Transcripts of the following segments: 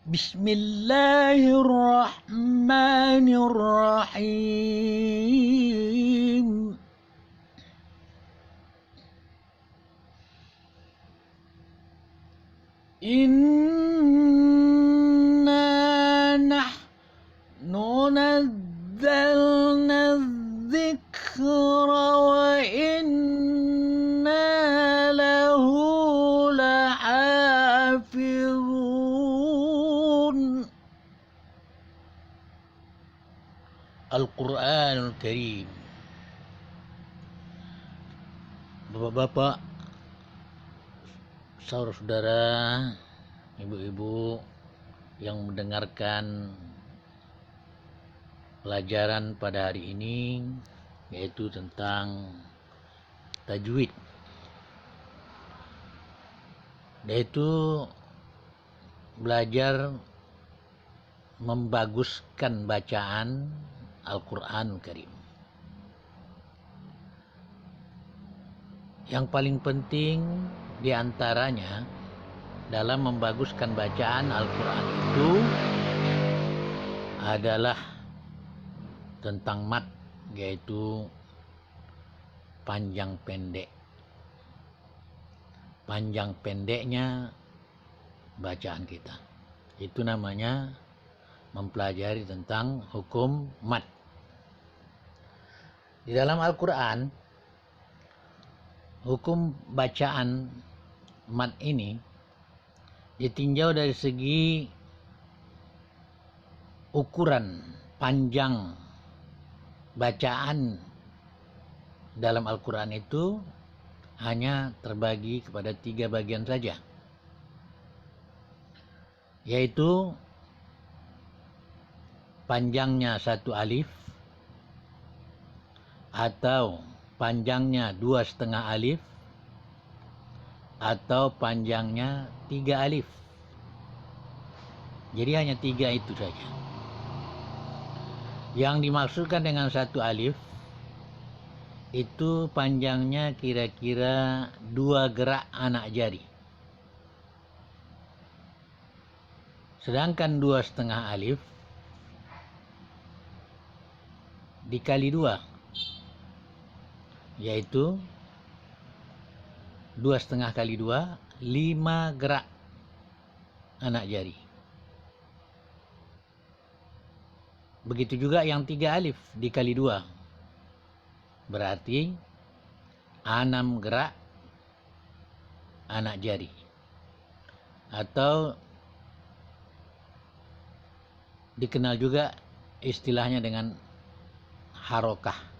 Bismillahirrahmanirrahim. Inna nahnu nazzalna dzikra wa inna lahu lahafizun. Al-Quranul Karim. Bapak-bapak, saudara-saudara, ibu-ibu yang mendengarkan pelajaran pada hari ini, yaitu tentang tajwid, yaitu belajar membaguskan bacaan Al-Quran Karim. Yang paling penting diantaranya dalam membaguskan bacaan Al-Quran itu adalah tentang mat, yaitu panjang pendek. Panjang pendeknya bacaan kita. Itu namanya mempelajari tentang hukum mat. Di dalam Al-Quran, hukum bacaan mat ini ditinjau dari segi ukuran panjang bacaan dalam Al-Quran itu hanya terbagi kepada 3 bagian saja, yaitu panjangnya 1 alif atau panjangnya 2,5 alif atau panjangnya 3 alif. Jadi hanya 3 itu saja. Yang dimaksudkan dengan 1 alif itu panjangnya kira-kira 2 gerak anak jari. Sedangkan 2,5 alif dikali 2, yaitu 2,5 kali 2, 5 gerak anak jari. Begitu juga yang 3 alif dikali 2, berarti 6 gerak anak jari. Atau dikenal juga istilahnya dengan harokah.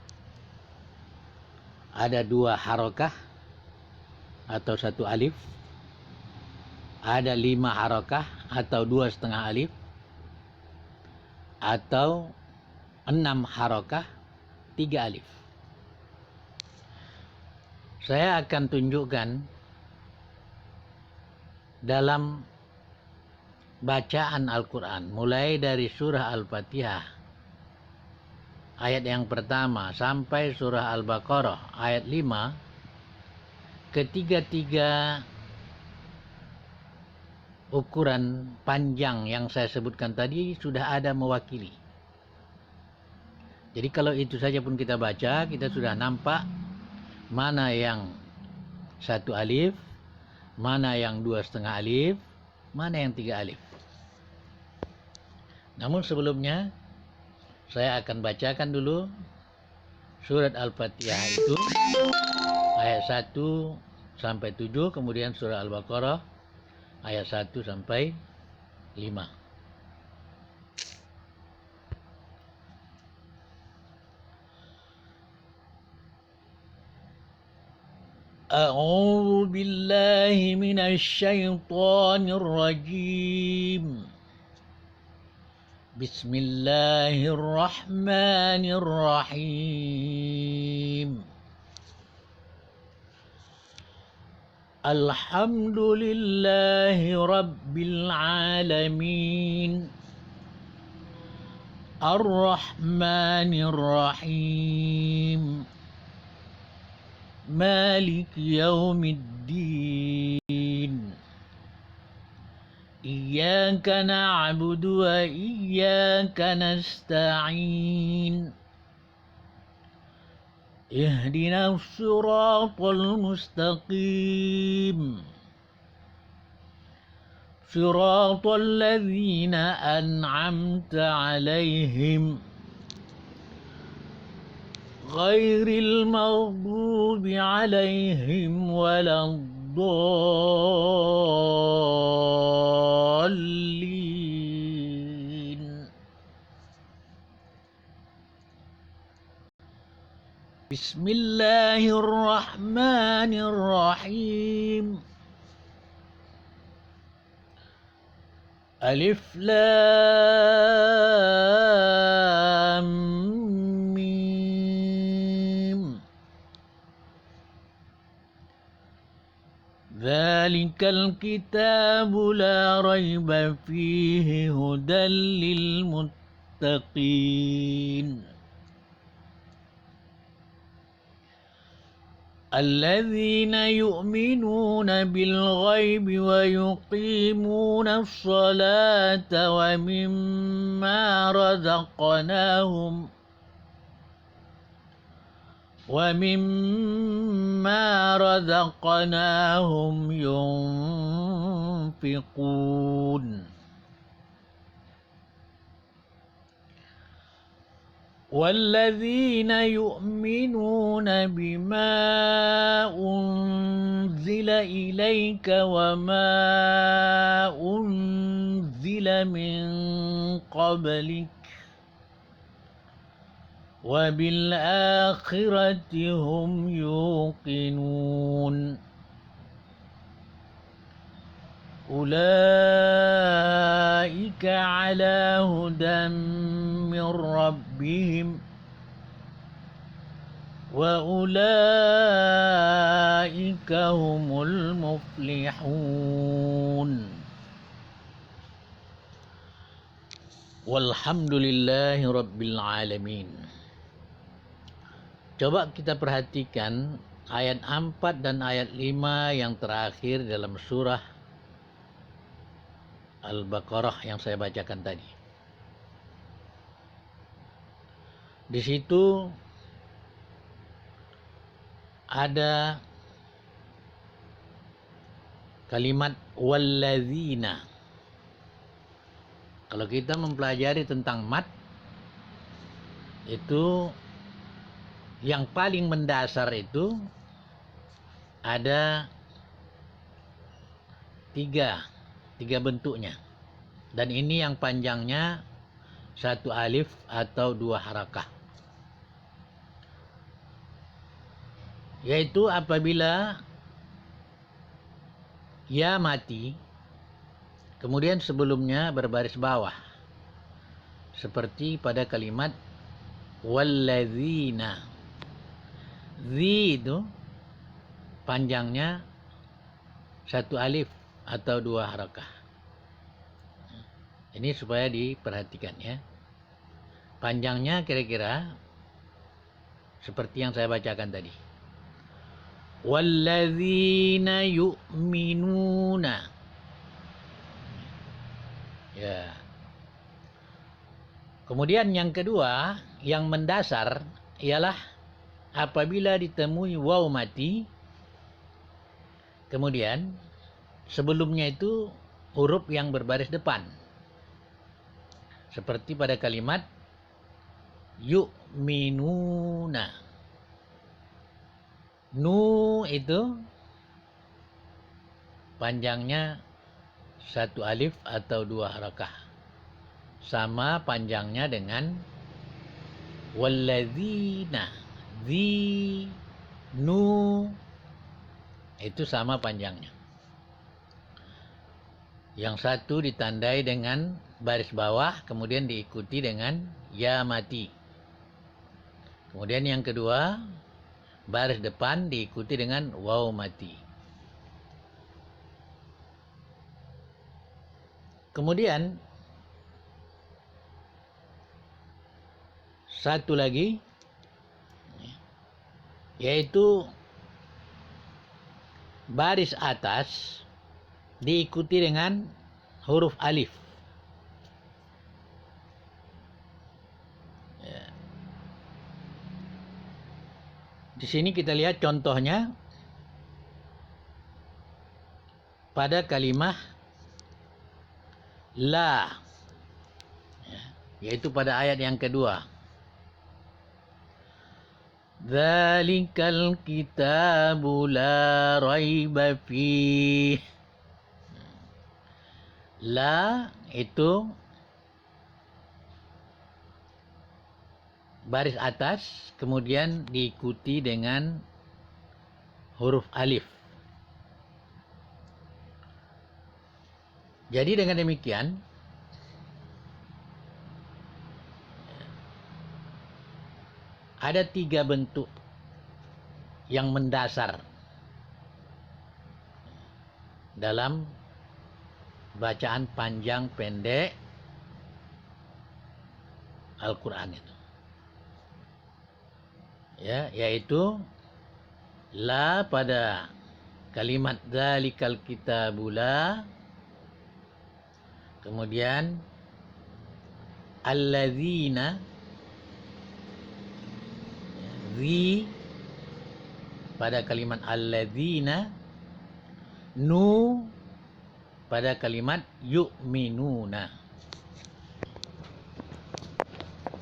Ada 2 harokah atau 1 alif, ada 5 harokah atau 2,5 alif, atau 6 harokah 3 alif. Saya akan tunjukkan dalam bacaan Al-Quran mulai dari surah Al-Fatihah ayat yang pertama sampai surah Al-Baqarah ayat 5, ketiga-tiga ukuran panjang yang saya sebutkan tadi sudah ada mewakili. Jadi kalau itu saja pun kita baca, kita sudah nampak mana yang 1 alif, mana yang 2,5 alif, mana yang 3 alif. Namun sebelumnya saya akan bacakan dulu surat Al-Fatihah itu ayat 1 sampai 7, kemudian surah Al-Baqarah ayat 1 sampai 5. A'udzu billahi minasy syaithanir rajim. Bismillahirrahmanirrahim. Alhamdulillahi rabbil alamin. Ar-Rahmanir Rahim. Malik yaumiddin. Iyyaka na'budu wa iyyaka nasta'in. Ihdinas siratal mustaqim. Siratal ladzina an'amta 'alaihim. Ghairil maghdubi 'alaihim waladdallin. Bismillahirrahmanirrahim. Alif Lam Mim. Dzalikal kitabu la raiba fihi hudan lil muttaqin. الذين يؤمنون بالغيب ويقيمون الصلاة ومما رزقناهم ينفقون. والذين يؤمنون بما أنزل إليك وما أنزل من قبلك وبالآخرة هم يوقنون. أولئك على هدى من ربهم وأولئك هم المفلحون. Walhamdulillahi Rabbil Alamin. Coba kita perhatikan ayat 4 dan ayat 5 yang terakhir dalam surah Al-Baqarah yang saya bacakan tadi. Di situ ada kalimat walladzina. Kalau kita mempelajari tentang mat, itu yang paling mendasar itu ada tiga bentuknya, dan ini yang panjangnya satu alif atau dua harakah, yaitu apabila ya mati kemudian sebelumnya berbaris bawah, seperti pada kalimat walladzina. Zi itu panjangnya satu alif atau dua harakah. Ini supaya diperhatikan ya. Panjangnya kira-kira seperti yang saya bacakan tadi. Walladzina yu'minuna. Ya. Kemudian yang kedua, yang mendasar ialah apabila ditemui waw mati, kemudian sebelumnya itu huruf yang berbaris depan, seperti pada kalimat yu'minuna. Nu itu panjangnya satu alif atau dua harakah, sama panjangnya dengan walladzina. Zi, nu itu sama panjangnya. Yang satu ditandai dengan baris bawah, kemudian diikuti dengan ya mati. Kemudian yang kedua, baris depan diikuti dengan waw mati. Kemudian satu lagi, yaitu baris atas diikuti dengan huruf alif. Ya. Di sini kita lihat contohnya pada kalimat la, ya, yaitu pada ayat yang kedua. Dzalikal kitabu la raiba fih. La itu baris atas, kemudian diikuti dengan huruf alif. Jadi dengan demikian, ada 3 bentuk yang mendasar dalam bacaan panjang pendek Al-Quran itu. Ya, yaitu la pada kalimat dzalikal kitabu la, kemudian alladzina, zi pada kalimat alladzina, nu pada kalimat yu'minuna.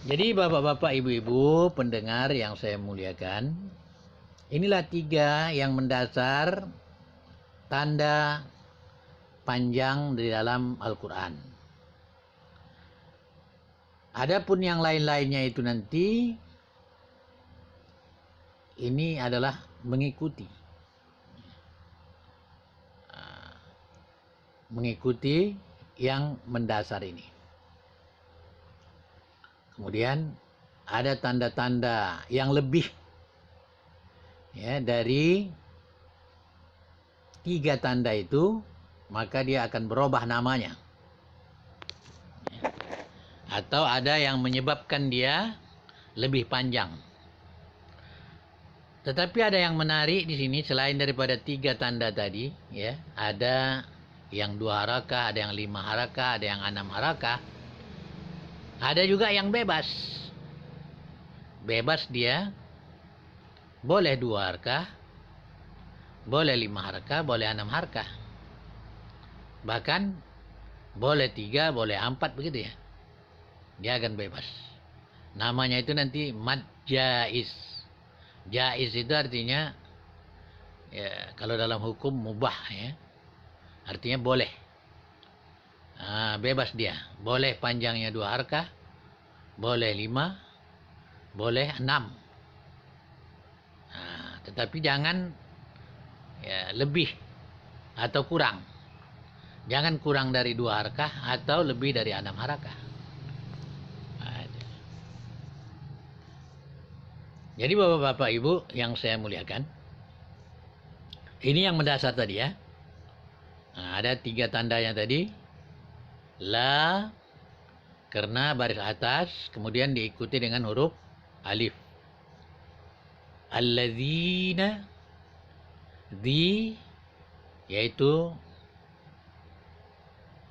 Jadi bapak-bapak, ibu-ibu, pendengar yang saya muliakan, inilah 3 yang mendasar tanda panjang di dalam Al-Quran. Adapun yang lain-lainnya itu nanti, ini adalah mengikuti yang mendasar ini. Kemudian ada tanda-tanda yang lebih, ya, dari 3 tanda itu, maka dia akan berubah namanya. Atau ada yang menyebabkan dia lebih panjang. Tetapi ada yang menarik di sini selain daripada 3 tanda tadi, ya, ada yang 2 harakah, ada yang 5 harakah, ada yang 6 harakah. Ada juga yang bebas. Bebas dia boleh 2 harakah, boleh 5 harakah, boleh 6 harakah. Bahkan boleh 3, boleh 4 begitu ya. Dia akan bebas. Namanya itu nanti mad jaiz. Jaiz itu artinya, ya, kalau dalam hukum mubah, ya. Artinya boleh. Bebas dia. Boleh panjangnya 2 harakah, boleh 5, boleh 6. Tetapi jangan, ya, lebih atau kurang. Jangan kurang dari 2 harakah atau lebih dari 6 harakah. Jadi bapak-bapak, ibu yang saya muliakan, ini yang mendasar tadi, ya. Ada 3 tandanya tadi. La karena baris atas, kemudian diikuti dengan huruf alif. Alladzina, di, yaitu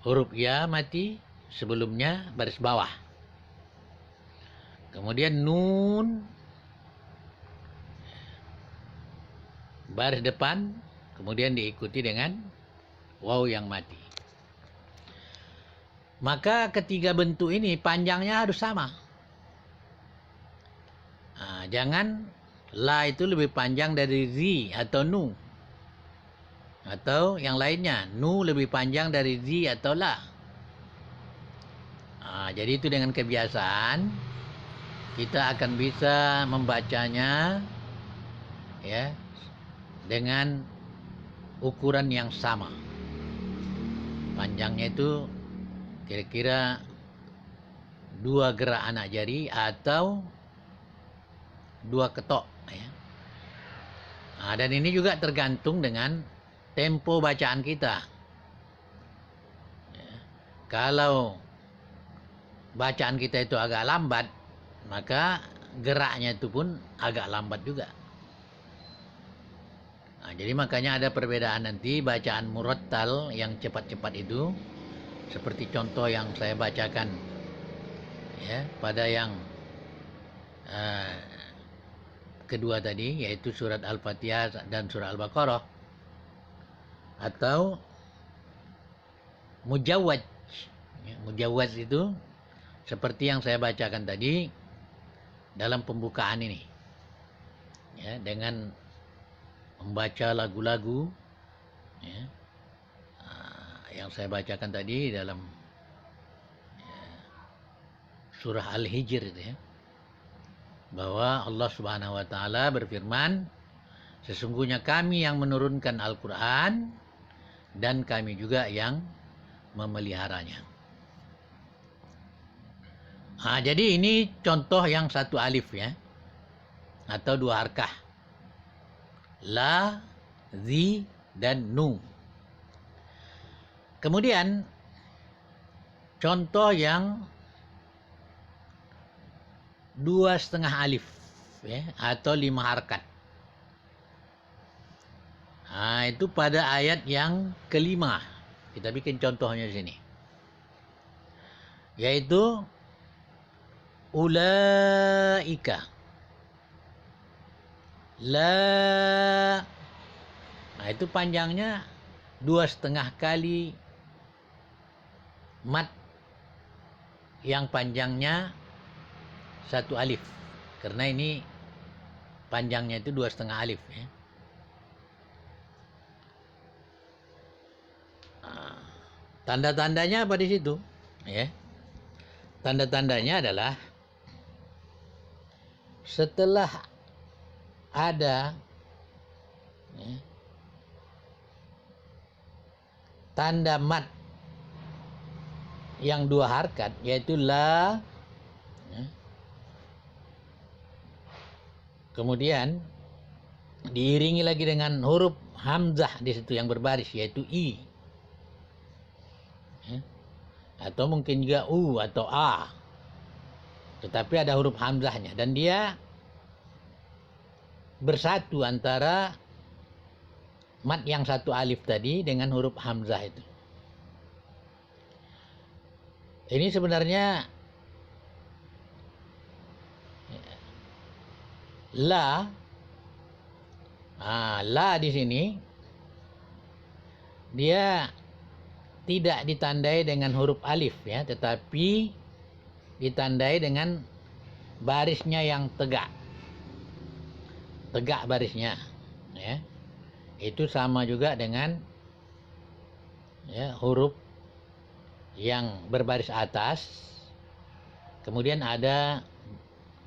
huruf ya mati, sebelumnya baris bawah. Kemudian nun, baris depan, kemudian diikuti dengan waw yang mati. Maka ketiga bentuk ini panjangnya harus sama. Jangan la itu lebih panjang dari zi atau nu. Atau yang lainnya, nu lebih panjang dari zi atau la. Jadi itu dengan kebiasaan kita akan bisa membacanya, ya, dengan ukuran yang sama. Panjangnya itu kira-kira 2 gerak anak jari atau 2 ketok, ya. Dan ini juga tergantung dengan tempo bacaan kita, ya. Kalau bacaan kita itu agak lambat, maka geraknya itu pun agak lambat juga. Jadi makanya ada perbedaan nanti bacaan murattal yang cepat-cepat itu seperti contoh yang saya bacakan ya pada yang kedua tadi, yaitu surat Al-Fatihah dan surat Al-Baqarah, atau mujawwad. Mujawwad itu seperti yang saya bacakan tadi dalam pembukaan ini ya, dengan membaca lagu-lagu ya, yang saya bacakan tadi dalam surah Al-Hijr itu ya, bahwa Allah Subhanahu wa taala berfirman, sesungguhnya kami yang menurunkan Al-Qur'an dan kami juga yang memeliharanya. Jadi ini contoh yang satu alif ya, atau dua harkah, la, zi, dan nu. Kemudian contoh yang 2,5 alif ya, atau 5 harkat. Itu pada ayat yang kelima. Kita bikin contohnya di sini, yaitu ulaika. La, itu panjangnya 2,5 kali mat yang panjangnya 1 alif, karena ini panjangnya itu 2,5 alif ya. Tanda-tandanya apa di situ ya? Tanda-tandanya adalah setelah ada ya, tanda mat yang 2 harkat, yaitu la ya, kemudian diiringi lagi dengan huruf hamzah di situ yang berbaris, yaitu i ya, atau mungkin juga u atau a, tetapi ada huruf hamzahnya, dan dia bersatu antara mat yang 1 alif tadi dengan huruf hamzah itu. Ini sebenarnya la, la di sini dia tidak ditandai dengan huruf alif ya, tetapi ditandai dengan barisnya yang tegak barisnya ya. Itu sama juga dengan ya, huruf yang berbaris atas, kemudian ada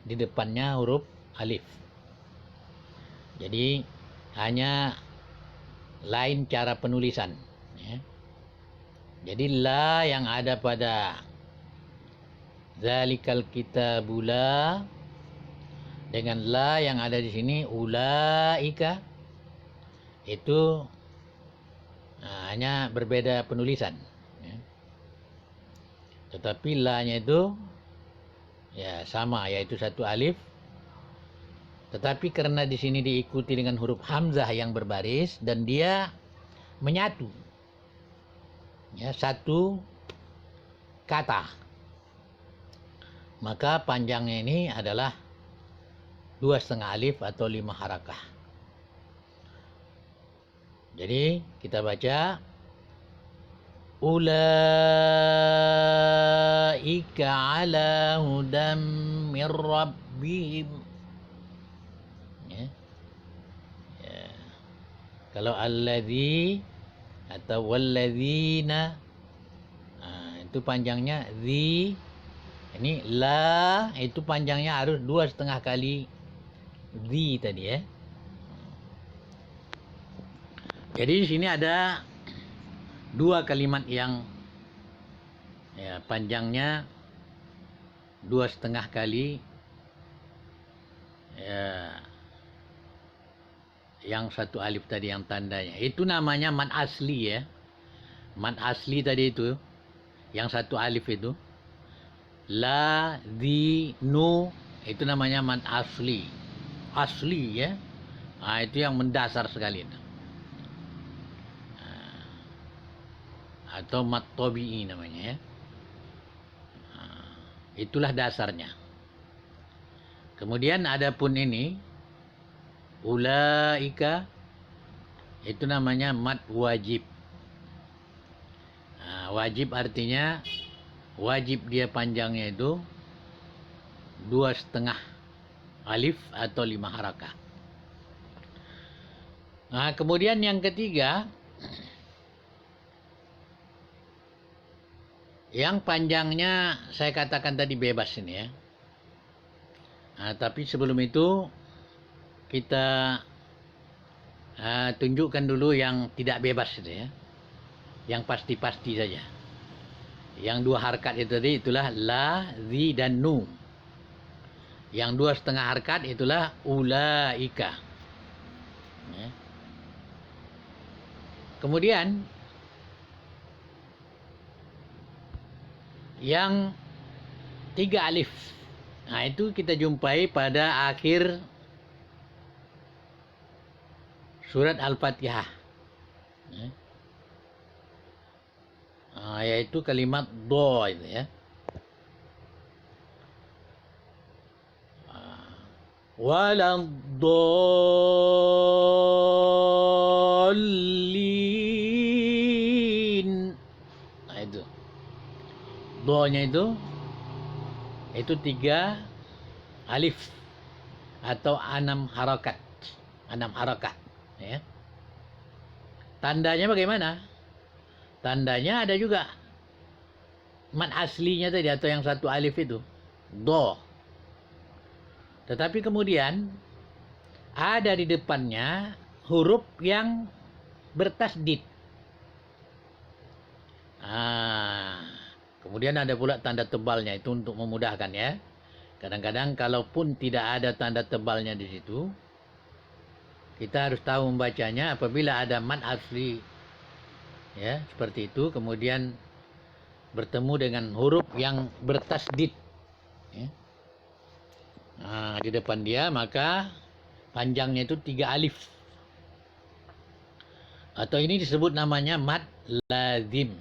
di depannya huruf alif. Jadi hanya lain cara penulisan ya. Jadi la yang ada pada zalikal kitabula dengan la yang ada di sini ulaika itu hanya berbeda penulisan ya. Tetapi la-nya itu ya sama, yaitu 1 alif, tetapi karena di sini diikuti dengan huruf hamzah yang berbaris dan dia menyatu ya, 1 kata, maka panjangnya ini adalah 2,5 alif atau 5 harakah. Jadi kita baca ulaika ala hudam mir rabbihim ya. Ya. Kalau alladzi atau walladzina, itu panjangnya zi. Ini la itu panjangnya harus 2,5 kali zi tadi ya. Jadi di sini ada 2 kalimat yang ya, panjangnya 2,5 kali ya, yang 1 alif tadi yang tandanya. Itu namanya mad asli ya. Mad asli tadi itu yang 1 alif itu. La, di, nu, itu namanya mad asli. Asli ya. Itu yang mendasar sekali. atau mat tabi'i namanya ya. Itulah dasarnya. Kemudian adapun ini ulaika itu namanya mat wajib. Wajib artinya wajib dia panjangnya itu 2,5 alif atau 5 harakah. Kemudian yang ketiga, yang panjangnya saya katakan tadi bebas ini ya. Tapi sebelum itu kita tunjukkan dulu yang tidak bebas itu ya, yang pasti-pasti saja. Yang 2 harkat itu tadi itulah la, zi, dan nu. Yang 2,5 harkat itulah ulaika. Ya. Kemudian yang 3 alif, itu kita jumpai pada akhir surat Al-Fatihah, yaitu kalimat do itu ya. Waladdallin. Itu do-nya itu 3 alif atau 6 harakat, 6 harakat ya. Tandanya bagaimana? Tandanya ada juga mat aslinya tadi atau yang 1 alif itu do. Tetapi kemudian ada di depannya huruf yang bertasdid. Kemudian ada pula tanda tebalnya itu untuk memudahkan ya. Kadang-kadang kalaupun tidak ada tanda tebalnya di situ, kita harus tahu membacanya apabila ada mat asli ya, seperti itu, kemudian bertemu dengan huruf yang bertasdid ya. Di depan dia, maka panjangnya itu 3 alif. Atau ini disebut namanya mat lazim.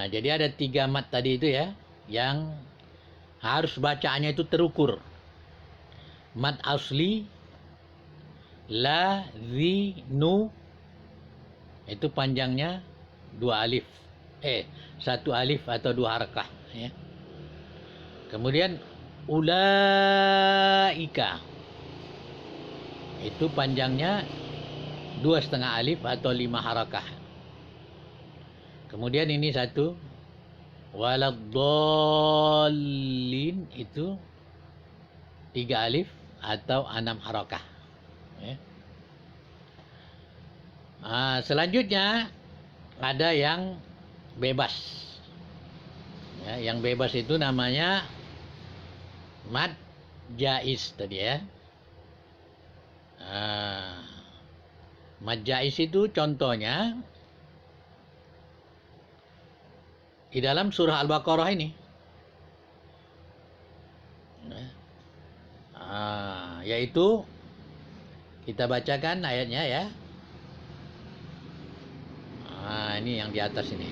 Jadi ada 3 mat tadi itu ya, yang harus bacaannya itu terukur. Mat asli, la, zi, nu, itu panjangnya 2 alif. 1 alif atau 2 harakah ya. Kemudian ulaika itu panjangnya 2,5 alif atau 5 harakah. Kemudian ini 1 waladdallin itu 3 alif atau 6 harakah ya. Selanjutnya ada yang bebas ya. Yang bebas itu namanya mat jaiz tadi ya. Mat jaiz itu contohnya di dalam surah Al-Baqarah ini, yaitu kita bacakan ayatnya ya. Ini yang di atas ini.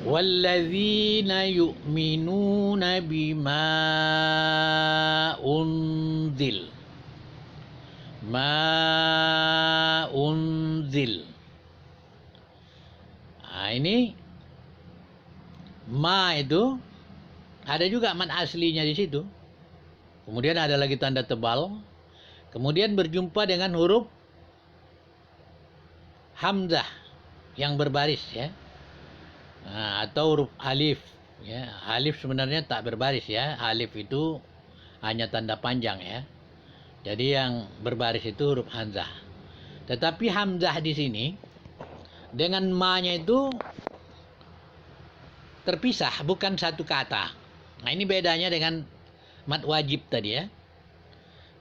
Walladzina yu'minuna bima unzil. Ini ma itu ada juga mat aslinya di situ. Kemudian ada lagi tanda tebal. Kemudian berjumpa dengan huruf hamzah yang berbaris ya. Atau huruf alif ya. Alif sebenarnya tak berbaris ya. Alif itu hanya tanda panjang ya. Jadi yang berbaris itu huruf hamzah. Tetapi hamzah di sini dengan ma-nya itu terpisah, bukan satu kata. Ini bedanya dengan mat wajib tadi ya.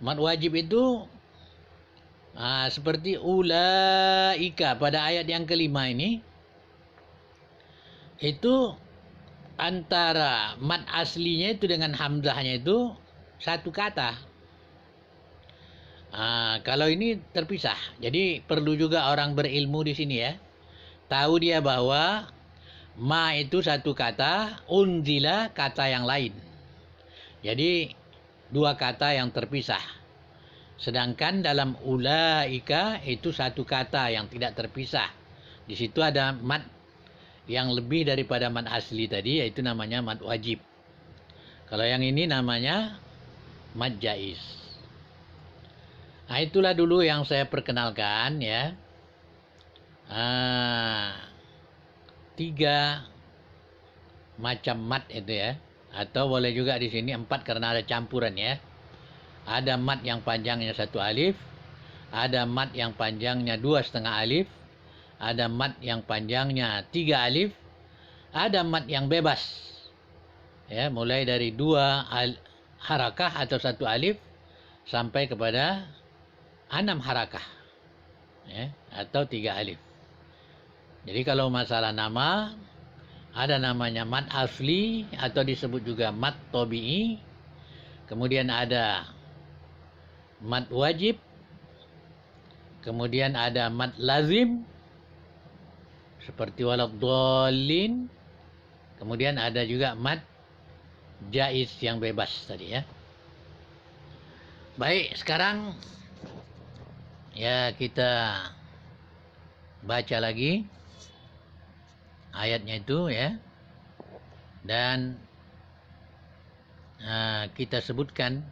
Mat wajib itu seperti ulaika pada ayat yang kelima ini, itu antara mat aslinya itu dengan hamzahnya itu satu kata. Kalau ini terpisah. Jadi perlu juga orang berilmu di sini ya. Tahu dia bahwa ma itu satu kata, unzila kata yang lain. Jadi dua kata yang terpisah. Sedangkan dalam ulaika itu satu kata yang tidak terpisah. Di situ ada mad yang lebih daripada mad asli tadi, yaitu namanya mad wajib. Kalau yang ini namanya mad jaiz. Nah, itulah dulu yang saya perkenalkan ya. 3 macam mad itu ya. Atau boleh juga di sini 4 karena ada campuran ya. Ada mad yang panjangnya 1 alif, ada mad yang panjangnya 2,5 alif, ada mad yang panjangnya 3 alif, ada mad yang bebas. Ya, mulai dari 2 harakah atau 1 alif sampai kepada 6 harakah. Ya, atau 3 alif. Jadi kalau masalah nama, ada namanya mad asli atau disebut juga mad tabi'i. Kemudian ada mad wajib. Kemudian ada mad lazim seperti waladhdallin. Kemudian ada juga mad jaiz yang bebas tadi ya. Baik, sekarang ya kita baca lagi ayatnya itu ya. Dan kita sebutkan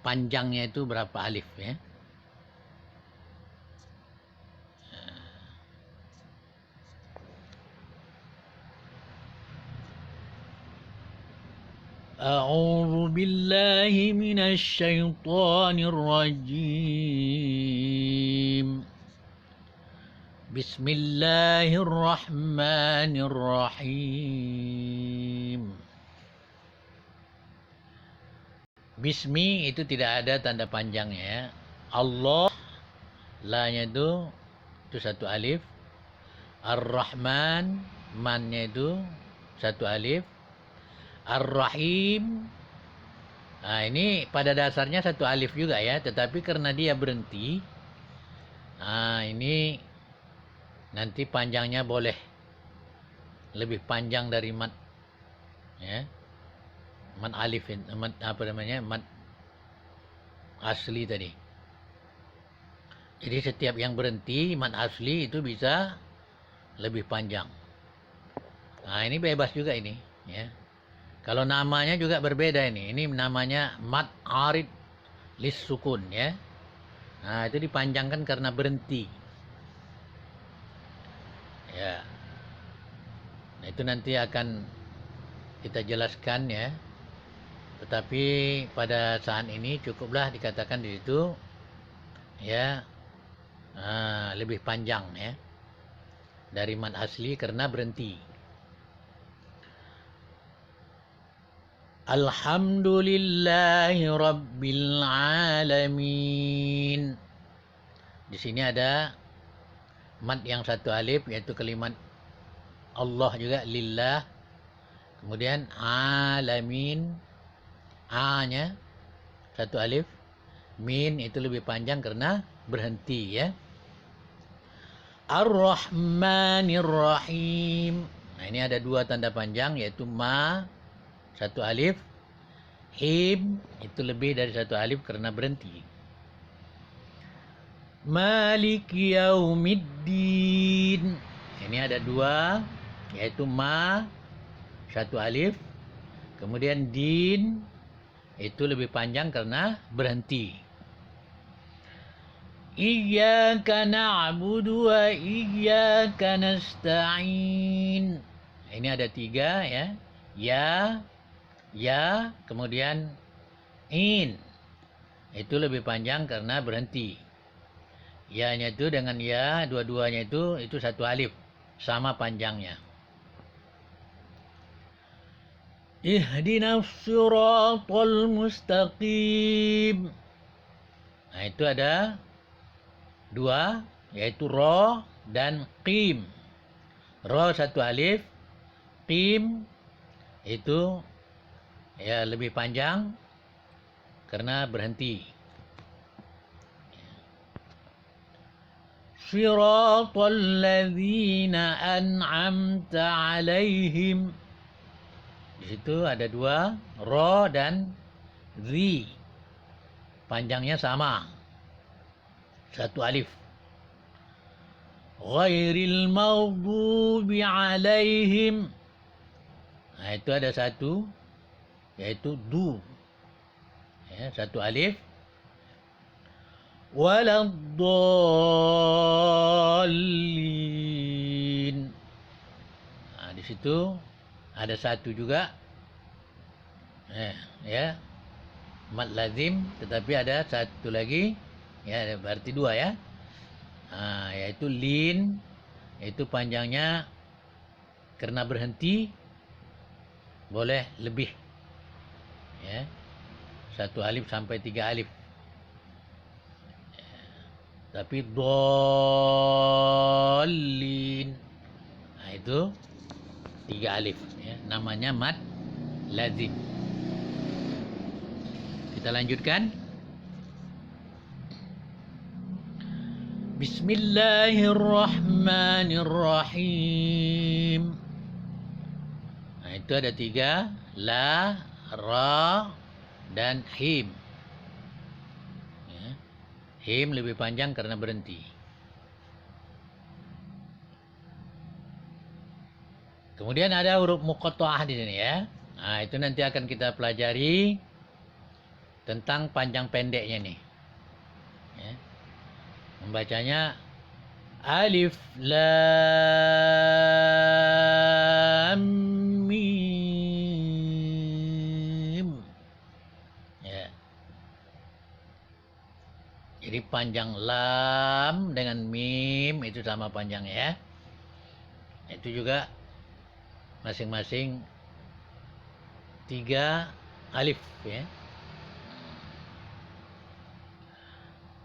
panjangnya itu berapa alif ya. A'udzu billahi minasy syaithanir rajim. Bismillahirrahmanirrahim. Bismi itu tidak ada tanda panjangnya ya. Allah, la-nya itu 1 alif. Ar-Rahman, man-nya itu 1 alif. Ar-Rahim, ini pada dasarnya 1 alif juga ya, tetapi karena dia berhenti, ini nanti panjangnya boleh lebih panjang dari mad ya. Mad alif, mad apa namanya, mad asli tadi. Jadi setiap yang berhenti mad asli itu bisa lebih panjang. Ini bebas juga ini ya. Kalau namanya juga berbeda ini. Ini namanya mad arid lis sukun ya. Itu dipanjangkan karena berhenti. Ya. Nah, itu nanti akan kita jelaskan ya. Tetapi pada saat ini cukuplah dikatakan di situ ya, lebih panjang ya dari mad asli karena berhenti. Alhamdulillahi rabbil alamin. Di sini ada mad yang 1 alif yaitu kalimat Allah juga, lillah. Kemudian alamin, a-nya 1 alif. Min itu lebih panjang karena berhenti ya. Ar-Rahmanir Rahim. Nah, ini ada 2 tanda panjang yaitu ma 1 alif, him itu lebih dari 1 alif karena berhenti. Malik yaumiddin. Ini ada 2 yaitu ma 1 alif, kemudian din itu lebih panjang karena berhenti. Iyyaka na'budu wa iyyaka nasta'in. Ini ada 3 ya. Ya, kemudian in. Itu lebih panjang karena berhenti. Ya-nya itu dengan ya, dua-duanya itu 1 alif. Sama panjangnya. Ihdinas siratal mustaqim. Nah, itu ada 2, yaitu ro dan qim. Ro 1 alif, qim itu ya lebih panjang karena berhenti. Siratal ladzina an'amta alaihim. Di situ ada dua, ro dan zi. Panjangnya sama. Satu alif. Ghairil maghdubi alaihim. Nah, itu ada satu, yaitu du. Ya, satu alif. Waladdallin. Nah, di situ ada satu juga. Ya, mat lazim, tetapi ada satu lagi. Ya, berarti dua ya. Nah, yaitu lin, itu panjangnya karena berhenti boleh lebih. Ya, satu alif sampai tiga alif. Tapi dolin, nah itu tiga alif ya, namanya mad lazim. Kita lanjutkan. Bismillahirrahmanirrahim. Nah itu ada tiga, la, ra, dan him. Him lebih panjang karena berhenti. Kemudian ada huruf muqatta'ah di sini ya. Nah, itu nanti akan kita pelajari tentang panjang pendeknya nih. Ya. Membacanya alif lam mim. Ya. Jadi panjang lam dengan mim itu sama panjangnya ya. Itu juga masing-masing tiga alif ya.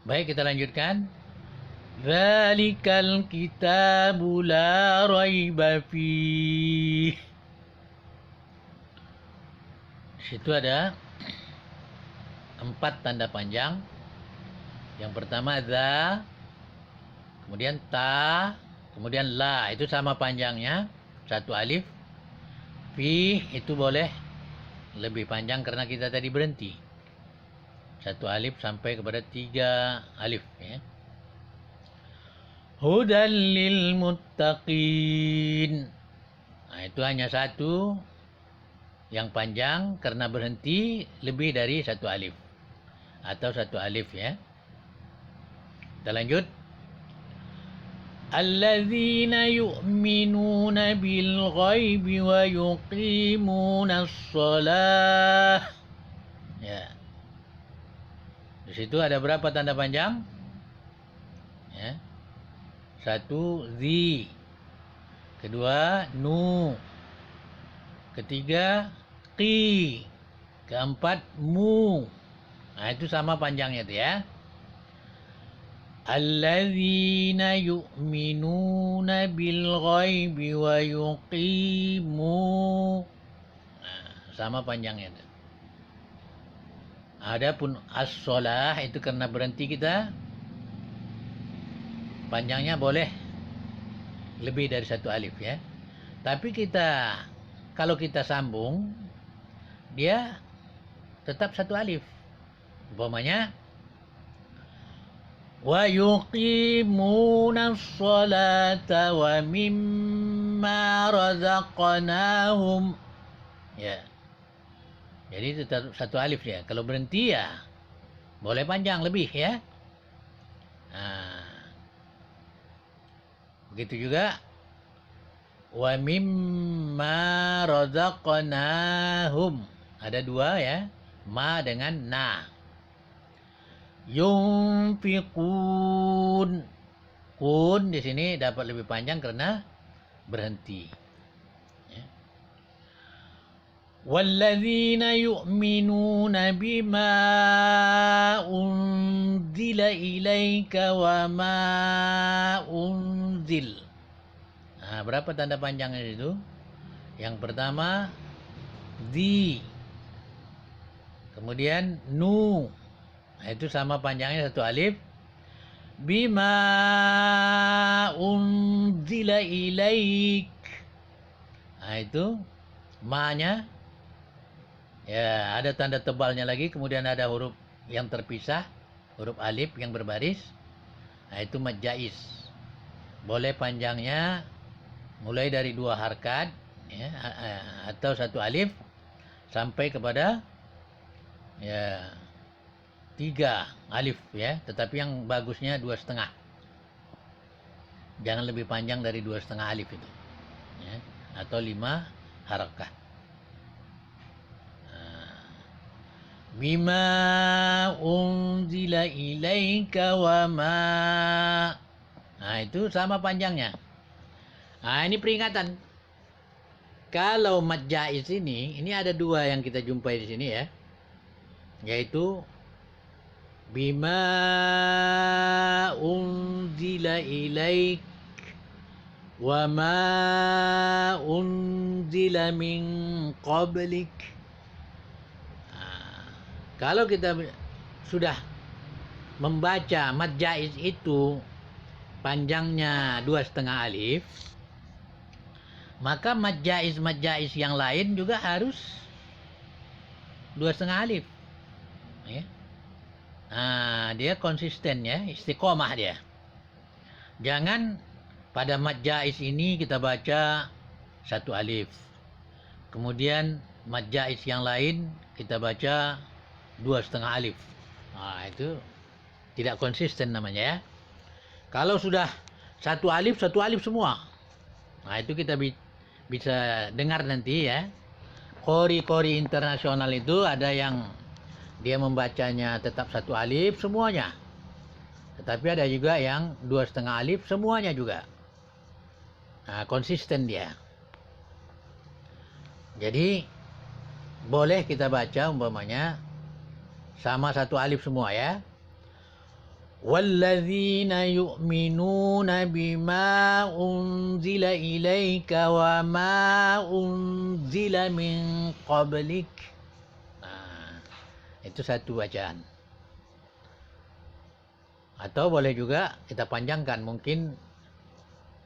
Baik, kita lanjutkan. Dzalikal kitabu la raiba fih. Situ ada 4 tanda panjang. Yang pertama za, kemudian ta, kemudian la, itu sama panjangnya, satu alif. Fi itu boleh lebih panjang karena kita tadi berhenti. Satu alif sampai kepada 3 alif ya. Hudal lil muttaqin. Nah, itu hanya satu yang panjang karena berhenti lebih dari satu alif atau satu alif ya. Kita lanjut. Alladzina yu'minuna bil ghaibi wa yuqimunas shalah. Ya. Di situ ada berapa tanda panjang? Ya. Satu, zi. Kedua, nu. Ketiga, qi. Keempat, mu. Nah, itu sama panjangnya itu ya. Alladzina yu'minuna bil ghaibi wa yuqimu. Nah, sama panjangnya itu. Adapun as-shalah itu karena berhenti kita, panjangnya boleh lebih dari satu alif ya. Tapi kita kalau kita sambung, dia tetap satu alif. Umpamanya wa yuqimuna sholata wa mimma razaqnahum. Ya. Jadi tetap satu alif ya. Kalau berhenti ya boleh panjang lebih ya. Nah, begitu juga wa mimma razaqnahum. Ada dua ya. Ma dengan na. Yunfiqun. Kun di sini dapat lebih panjang karena berhenti. Ya. Walladzina yu'minuna bima unzila ilaika wa ma unzil. Nah, berapa tanda panjangnya itu? Yang pertama di. Kemudian nu. Nah, itu sama panjangnya satu alif. Bima unzila ilaik. Nah, itu ma-nya ya ada tanda tebalnya lagi, kemudian ada huruf yang terpisah, huruf alif yang berbaris. Nah, itu mad jaiz. Boleh panjangnya mulai dari 2 harkat ya, atau satu alif sampai kepada ya 3 alif ya, tetapi yang bagusnya 2,5. Jangan lebih panjang dari 2,5 alif itu ya, atau 5 harakat. Bima unzila ilaika wa ma. Nah, itu sama panjangnya. Nah, ini peringatan. Kalau mad jaiz ini ada 2 yang kita jumpai di sini ya. Yaitu bima unzila ilaik wa ma unzila min qablik. Kalau kita sudah membaca mad jaiz itu panjangnya 2,5 alif, maka mad jaiz yang lain juga harus 2,5 alif ya. Nah, dia konsisten ya, istiqomah dia. Jangan pada mad jaiz ini kita baca 1 alif, kemudian mad jaiz yang lain kita baca 2,5 alif. Nah, itu tidak konsisten namanya ya. Kalau sudah 1 alif semua, nah itu kita bisa dengar nanti ya. Qori internasional itu ada yang dia membacanya tetap 1 alif semuanya, tetapi ada juga yang 2,5 alif semuanya juga. Nah, konsisten dia. Jadi boleh kita baca umpamanya sama 1 alif semua ya. Walladzina yu'minuna bima unzila ilaika wa ma unzila min qablik. Nah, itu 1 bacaan. Atau boleh juga kita panjangkan, mungkin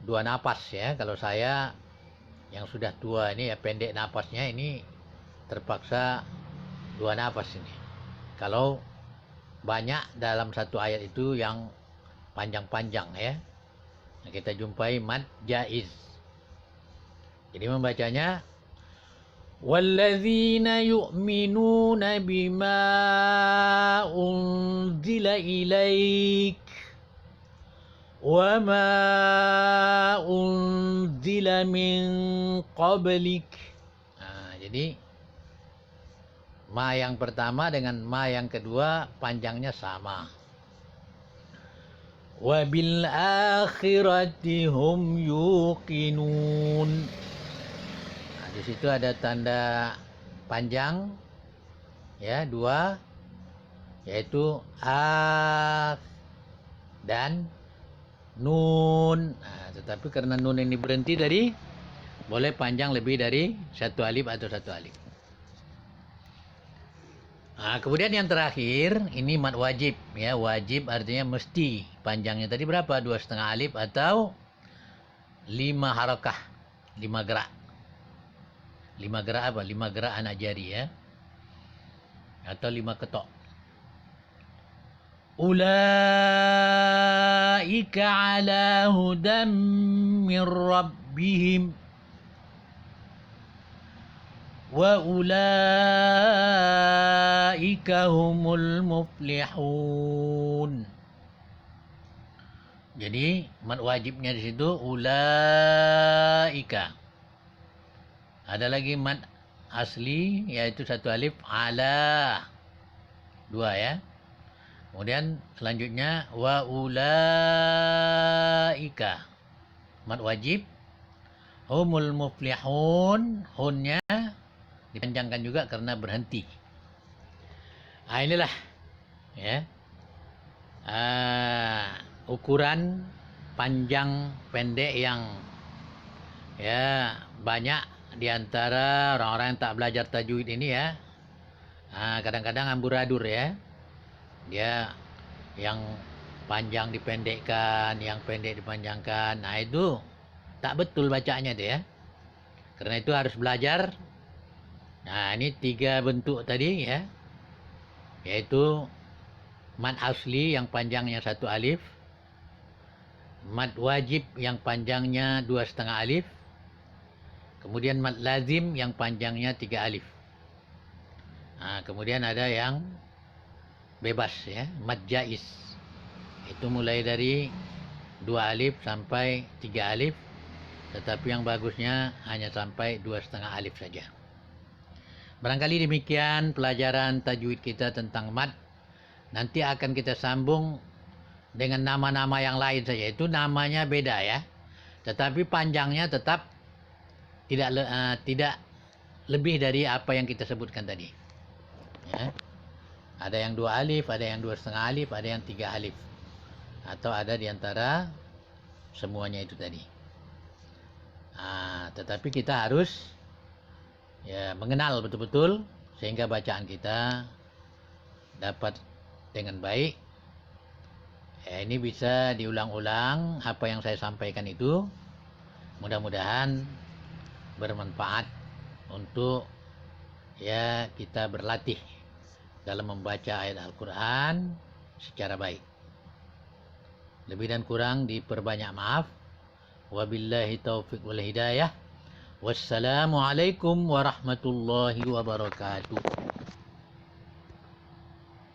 2 napas ya. Kalau saya yang sudah tua ini ya, pendek napasnya ini, terpaksa 2 napas ini. Kalau banyak dalam 1 ayat itu yang panjang-panjang ya, nah, kita jumpai mad jaiz. Jadi membacanya walladzina yu'minuna bima unzila ilaik wa ma unzila min qablik. Nah, jadi ma yang pertama dengan ma yang kedua panjangnya sama. Wa bil akhirati hum yuqinun. Nah, di situ ada tanda panjang ya 2, yaitu a dan nun. Nah, tetapi karena nun ini berhenti tadi, boleh panjang lebih dari 1 alif atau 1 alif. Nah, kemudian yang terakhir ini mad wajib ya. Wajib artinya mesti. Panjangnya tadi berapa? 2,5 alif atau 5 harakah, 5 gerak. 5 gerak apa? 5 gerak anak jari ya, atau 5 ketok. Ulaika ala hudam min rabbihim wa ulaika humul muflihun. Jadi mad wajibnya di situ ulaika. Ada lagi mad asli yaitu 1 alif ala 2 ya. Kemudian selanjutnya wa ulaika mad wajib, humul muflihun, hunnya dipanjangkan juga karena berhenti. Nah, inilah ya ukuran panjang pendek yang ya banyak di antara orang-orang yang tak belajar tajwid ini ya Kadang-kadang amburadur ya. Dia yang panjang dipendekkan, yang pendek dipanjangkan. Nah, itu tak betul bacanya tuh ya. Karena itu harus belajar. Nah, ini 3 bentuk tadi ya. Yaitu mad asli yang panjangnya 1 alif, mad wajib yang panjangnya 2,5 alif, kemudian mad lazim yang panjangnya 3 alif. Kemudian ada yang bebas ya, mad jaiz. Itu mulai dari 2 alif sampai 3 alif, tetapi yang bagusnya hanya sampai 2,5 alif saja. Barangkali demikian pelajaran tajwid kita tentang mad. Nanti akan kita sambung dengan nama-nama yang lain saja. Itu namanya beda ya, tetapi panjangnya tetap tidak lebih dari apa yang kita sebutkan tadi ya. Ada yang 2 alif, ada yang 2,5 alif, ada yang 3 alif, atau ada diantara semuanya itu tadi. Tetapi kita harus ya mengenal betul-betul sehingga bacaan kita dapat dengan baik. Ini bisa diulang-ulang apa yang saya sampaikan itu. Mudah-mudahan bermanfaat untuk ya kita berlatih dalam membaca ayat Al-Quran secara baik. Lebih dan kurang diperbanyak maaf. Wabillahi taufiq wal hidayah. Wassalamualaikum warahmatullahi wabarakatuh.